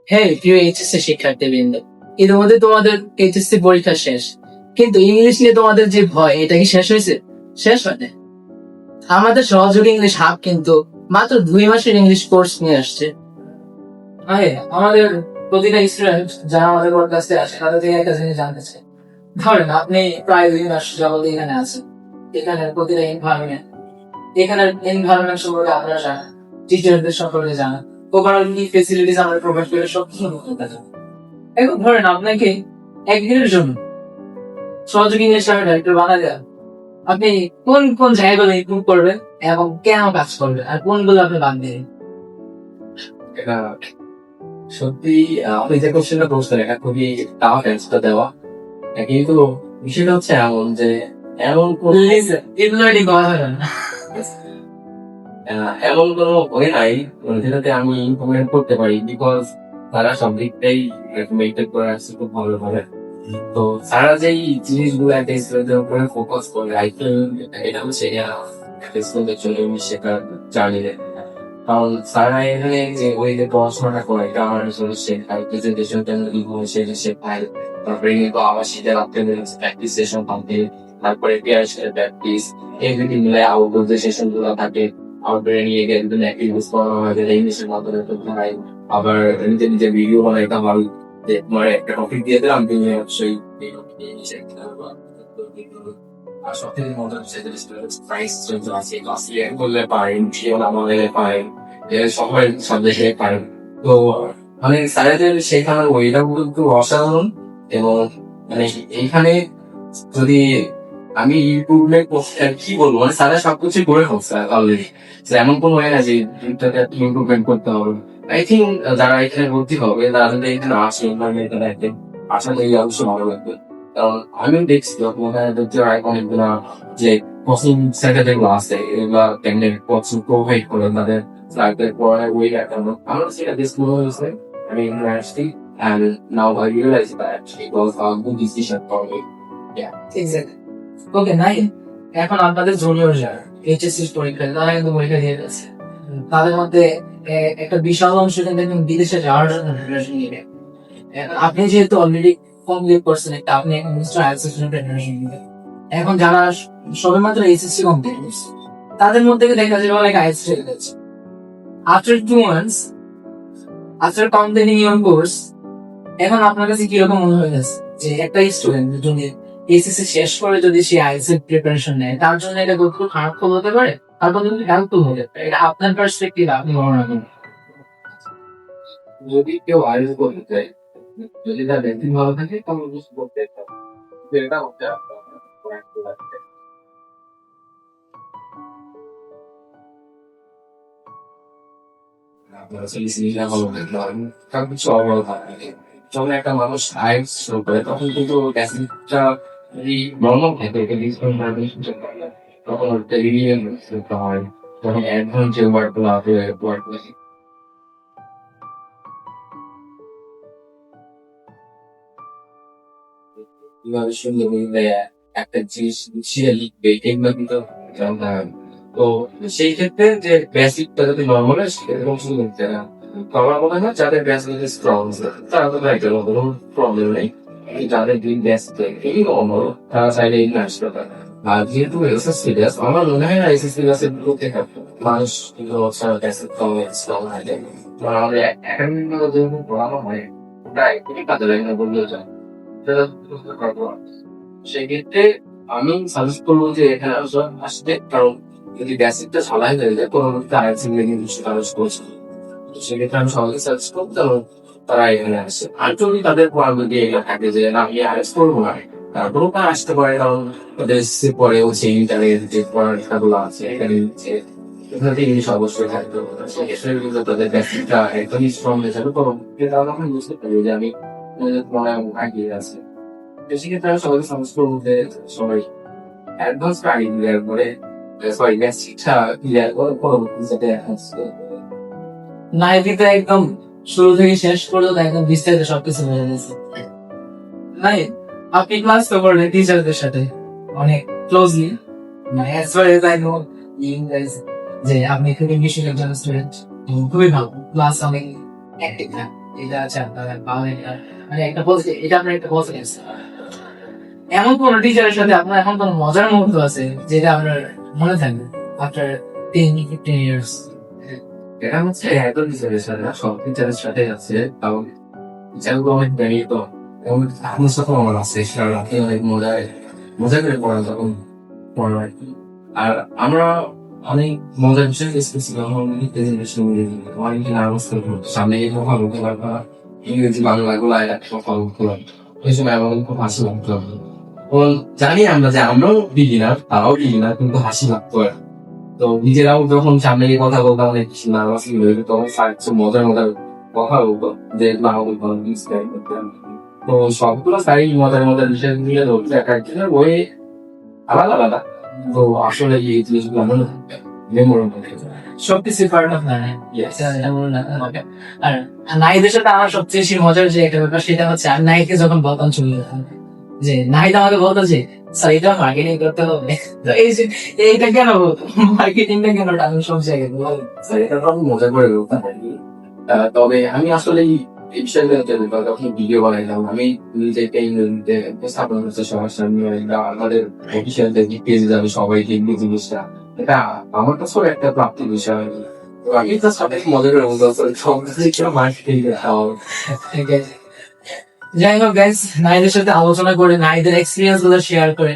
হ্যাঁ প্রিয় এইচএসসি শিক্ষার্থীবৃন্দ, ইতিমধ্যে তোমাদের এইচএসসি পরীক্ষা শেষ, কিন্তু ইংলিশ নিয়ে তোমাদের যে ভয়, এটা কি শেষ হয়েছে? শেষ হয়নি। আমাদের সহযোগী ইংলিশ হাব কিন্তু মাত্র 2 মাসের ইংলিশ কোর্স নিয়ে আসছে। আমাদের প্রতিটা স্টুডেন্ট যারা আমাদের কাছে আসে তাদের থেকে একটা জিনিস জানতে চাই। ধরেন আপনি প্রায় 2 মাস যাবত এখানে আছেন, এখানে প্রতিটা এনভায়রনমেন্ট সম্পর্কে আপনারা জানেন, টিচারদের সম্পর্কে জানেন, ওভারঅল কি ফেসিলিটিস আমরা প্রোভাইড করে সব কিছু জানেন। এখন ধরেন আপনাকে একদিনের জন্য সহযোগী ইংলিশ ডাইরেক্টর বানায় দেওয়া, আপনি কোন কোন জায়গাগুলো ইমপ্রুভ করবেন এবং কেন কাজ করবেন আর কোনগুলো আপনি বাদ দিবেন? এটা সত্যি আপনি যে কোশ্চেনটা করছেন এটা খুবই টাফ অ্যান্সার দেওয়া। কিন্তু বিষয়টা হচ্ছে এমন যে এমন এমন কোনো ওয়ে নাই যেটাতে আমি ইমপ্রুভমেন্ট করতে পারি, বিকজ তারা সব দিকটাই মেনটেন করে আসছে খুব ভালোভাবে। তো তারা যেই জিনিসগুলো একটা স্টুডেন্টের উপরে ফোকাস করে, আই থিঙ্ক এটা হচ্ছে একটা স্টুডেন্টের জন্য শেখার জার্নিতে। কারণ তারা এখানে যে ওইতে পড়াশোনাটা করে এটা আমার আসলে শেখায়, প্রেজেন্টেশন সেটা শেখায়, তারপরে কিন্তু আবার শীতের প্র্যাকটিস সেশন থাকে, তারপরে পেয়ার প্র্যাকটিস, এভরিথিং মিলে আউটডোর যে সেশন গুলো থাকে, আউটডোরে নিয়ে গিয়ে বিভিন্ন অ্যাক্টিভিটিস করানো হয় যেটা ইংলিশের মাধ্যমে করতে হয়। আবার নিজে নিজে ভিডিও বানাইতাম, আমি যে তোমার একটা টপিক দিয়ে দিলাম, তুমি অবশ্যই এই টপিক নিয়ে নিচে আর সব থেকে মজা হচ্ছে যে প্রাইস আছে, ক্লাস করলে পারেন, জীবন আমাদের পারেন, সবাই সব দেশে পারেন। তো মানে স্যারেদের শেখানোর ওইটা কিন্তু অসাধারণ। এবং মানে এইখানে যদি আমি ইমপ্রুভমেন্ট কি বলবো, মানে স্যারের সবকিছু করে ফেলছে অলরেডি, এমন কোনো হয় না যে ইমপ্রুভমেন্ট করতে হবে। আই থিঙ্ক যারা এখানে ভর্তি হবে তারা যদি এখানে আসে তারা একদিন আশা করি অবশ্যই ভালো লাগবে। কারণ আমিও দেখছি ওখানে দেখতে অনেকগুলো যে কোচিং সেন্টার যেগুলো আছে এগুলা কেমনি কোচিং প্রোভাইড করে তাদের ফ্লাইটের পরে ওই কাটানো। আমার সেটা ডিসপ্লে হয়েছে আমি university, and now I realize that it was a good decision for me. Yeah. Exactly. Okay নাই, এখন আপনাদের জুনিয়র যারা এইচএসসি পরীক্ষা তারা কিন্তু পরীক্ষা দিয়ে গেছে, তাদের মধ্যে একটা বিশাল অংশ কিন্তু একদম বিদেশে যাওয়ার জন্য প্রিপারেশন নিবে। আপনি যেহেতু অলরেডি কমপ্লিট করছেন, একটা আপনি এখন নিশ্চয়ই আইএলটিএস এর জন্য প্রিপারেশন নিবেন। এখন যারা সবেমাত্র এইচএসসি কমপ্লিট করছে তাদের মধ্যে দেখা যাবে অনেক আইএলটিএস ফেল গেছে। After 2 months after completing your course, এখন আপনার কাছে কিরকম মনে হয়ে গেছে যে একটা স্টুডেন্ট যদি এইচএসসি শেষ করে যদি সে আইএলটিএস প্রিপারেশন নেয়, তার জন্য এটা খুব হার্মফুল হতে পারে আর কত হেল্পফুল হতে পারে? এটা আপনার পার্সপেক্টিভ, আপনি বর্ণনা করুন। যদি কেউ আইএলটিএস করতে চায়, যদি তার র্যাঙ্কিং ভালো থাকে তাহলে কিছু করতে পারে। এটা হচ্ছে আপনার সিরিজটা ভালো লাগবে, কারণ কিছু অবরোধ থাকে যখন একটা মানুষ আইএলটিএস শুরু করে তখন কিন্তু ব্যাসিকটা যদি নর্মাল থাকে তখন ওটা রিভিশন করতে হয়, তখন অ্যাডভান্স যে ওয়ার্ডগুলো আছে ওয়ার্ডগুলো কিভাবে সুন্দর একটা জিনিস গুছিয়ে লিখবে এগুলো কিন্তু জানতে হবে। তো সেই ক্ষেত্রে যে বেসিকটা যদি নর্মাল হয় সেরকম শুরু করতে না। তো আমার মনে হয় যাদের বেসিক স্ট্রং তারা তো একটা কোনো প্রবলেম নেই, যাদের দুই বেসিক এই নর্মাল তারা চাইলে ইনভেস্ট করতে পারে। আর যেহেতু এসএসসি বেস, আমার মনে হয় না এসএসসি বেসের প্রতি মানুষ কিন্তু বেসিক কম স্ট্রং হয়, মানে আমাদের একাডেমিক যেরকম পড়ানো হয় ওটা একদমই কাজে লাগে না বললেও যায়। সেক্ষেত্রে আমি সাজেস্ট করবো যে এখানে আসতে, কারণ যদি বেসিকটা সবাই হয়ে যায় পরবর্তীতে আইএলটিএস নিয়ে কিছু কাজ করছে, সেক্ষেত্রে আমি সবাইকে সাজেস্ট করবো কারণ তারা এখানে আসছে। আর যদি তাদের পড়াগুলি এগুলো থাকে যে না আমি আইএলটিএস করবো না, তারপরেও তারা আসতে পারে, কারণ তাদের এসএসসি পরে হচ্ছে ইন্টারনেট যে পড়ালেখাগুলো আছে এখানে হচ্ছে এখানে ইংলিশ অবশ্যই থাকতে হবে। সেক্ষেত্রে কিন্তু তাদের বেসিকটা একদমই স্ট্রং হয়ে যাবে, পরবর্তীতে তারা আমি বুঝতে পারি যে আমি মনে আগিয়ে আছে। সেক্ষেত্রে আমি সবাইকে সাজেস্ট করবো যে সবাই অ্যাডভান্স আগে ক্লিয়ার করে, সরি বেসিকটা ক্লিয়ার করে পরবর্তী যেটা আসছে নাইবিতে একদম শুরু থেকে শেষ পর্যন্ত একদম বিস্তারিত সবকিছু বুঝে গেছে। নাই, আপনি ক্লাস তো করেন টিচারদের সাথে অনেক closely, as far as I know you guys, যে আপনি খুবই মিশুক একজন স্টুডেন্ট, খুবই ভালো, ক্লাস অনেক অ্যাক্টিভ। এটা আছে আপনার ভালো একটা মানে একটা পজিটিভ, এটা আপনার একটা পজিটিভ। এমন কোন টিচারের সাথে আপনার এখন কোন মজার মুহূর্ত আছে যেটা আপনার মনে থাকবে আফটার 10-15 ইয়ার্স? এটা হচ্ছে এত টিচারের সাথে না, সব টিচারের সাথে আছে। তাও টিচারগুলো অনেক ব্যাঙি তো, এবং আপনার সাথে আমার আছে, কারণ আপনি অনেক মজা করে পড়ান তখন পড়ায়। আর আমরা অনেক মজার বিষয় ডিসকাস যখন প্রেজেন্টেশন অনেক নার্ভাস করবো, সামনে গিয়ে কথা বলতে পারবা ইংরেজি বাংলা গুলা কথা বলতে পারবো, ওই সময় আমার খুব হাসি লাগতো। এবং জানি আমরা যে আমরাও বিগিনার, তারাও বিগিনার, কিন্তু হাসি লাগতো আর। তো নিজেরাও যখন সামনে গিয়ে কথা বলতাম অনেক বেশি নার্ভাস ফিল হইতো, তখন স্যার কিছু মজার মজার কথা বলতো যে না বলতাম ইন্সপায়ার করতাম। তো সবগুলো স্যারই মজার মজার বিষয় নিয়ে ধরছে, এক একজনের বই আলাদা আলাদা। তো আসলে এই জিনিসগুলো আমার মেমোরেবল। সবকিছু পার্ট অফ লার্নিং। আর নাহিদের সাথে আমার সবচেয়ে বেশি মজার যে একটা ব্যাপার সেটা হচ্ছে আমি নাহিদকে যখন বলতাম চলে যেতাম, যে নাহিদ আমাকে বলতো যে স্যার এটা মার্কেটিং করতে হবে, তো এই যে এইটা কেন মার্কেটিংটা কেন আমি সব জায়গায় বললাম। এটা তো আমি মজা করে বলতাম আর কি। তবে আমি আসলে এই বিষয়গুলোতে যখন ভিডিও বানাইলাম, আমি নিজেকে ইংরেজিতে উপস্থাপন করতে সবার সামনে, আমাদের অফিসিয়াল পেজে যাবে সবাই দেখবে জিনিসটা, এটা আমার কাছেও একটা প্রাপ্তির বিষয়। তো আমি তো সবাই মজা করে বলতে সব কিছু মার্কেটিং যাই হোক গাইস, নাহিদের সাথে আলোচনা করে নাহিদের এক্সপিরিয়েন্স গুলো শেয়ার করে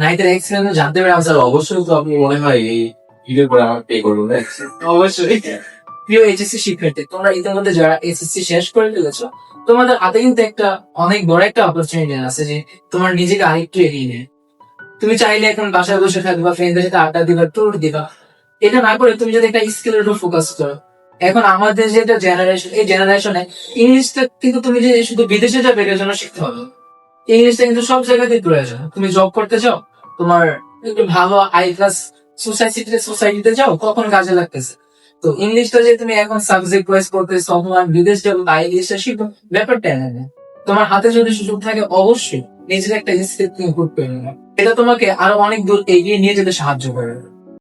নাহিদের এক্সপিরিয়েন্স জানতে পেরে স্যার অবশ্যই তো আপনি মনে হয় এই ভিডিওর পরে আমার পে করবো না? অবশ্যই। প্রিয় এইচএসসি শিক্ষার্থী, তোমরা ইতিমধ্যে যারা এসএসসি শেষ করে ফেলেছো, তোমাদের হাতে কিন্তু একটা অনেক বড় একটা অপরচুনিটি আছে যে তোমার নিজেকে আরেকটু এগিয়ে নিয়ে। তুমি চাইলে এখন বাসায় বসে থাকবা, ফ্রেন্ডদের সাথে আড্ডা দিবা, ট্যুর দিবা, এটা না করে তুমি যদি একটা স্কিলের উপর ফোকাস করো। এখন আমাদের যেটা জেনারেশন, এই জেনারেশনে ইংলিশটা কিন্তু তুমি যে শুধু বিদেশে যাবে এটার জন্য শিখতে হবে, ইংলিশটা কিন্তু সব জায়গাতেই প্রয়োজন। তুমি জব করতে চাও, তোমার একটু ভালো হাই ক্লাস সোসাইটিতে যাও, কখন কাজে লাগতেছে। তো ইংলিশটা যে তুমি এখন সাবজেক্ট ওয়াইজ করতেছো, তোমার বিদেশ যাবো বা ইংলিশটা শিখো, ব্যাপারটা না। তোমার হাতে যদি সুযোগ থাকে অবশ্যই নিজের একটা স্কিল তুমি ইমপ্রুভ করে নেবে, এটা তোমাকে আরো অনেক দূর এগিয়ে নিয়ে যেতে সাহায্য করবে।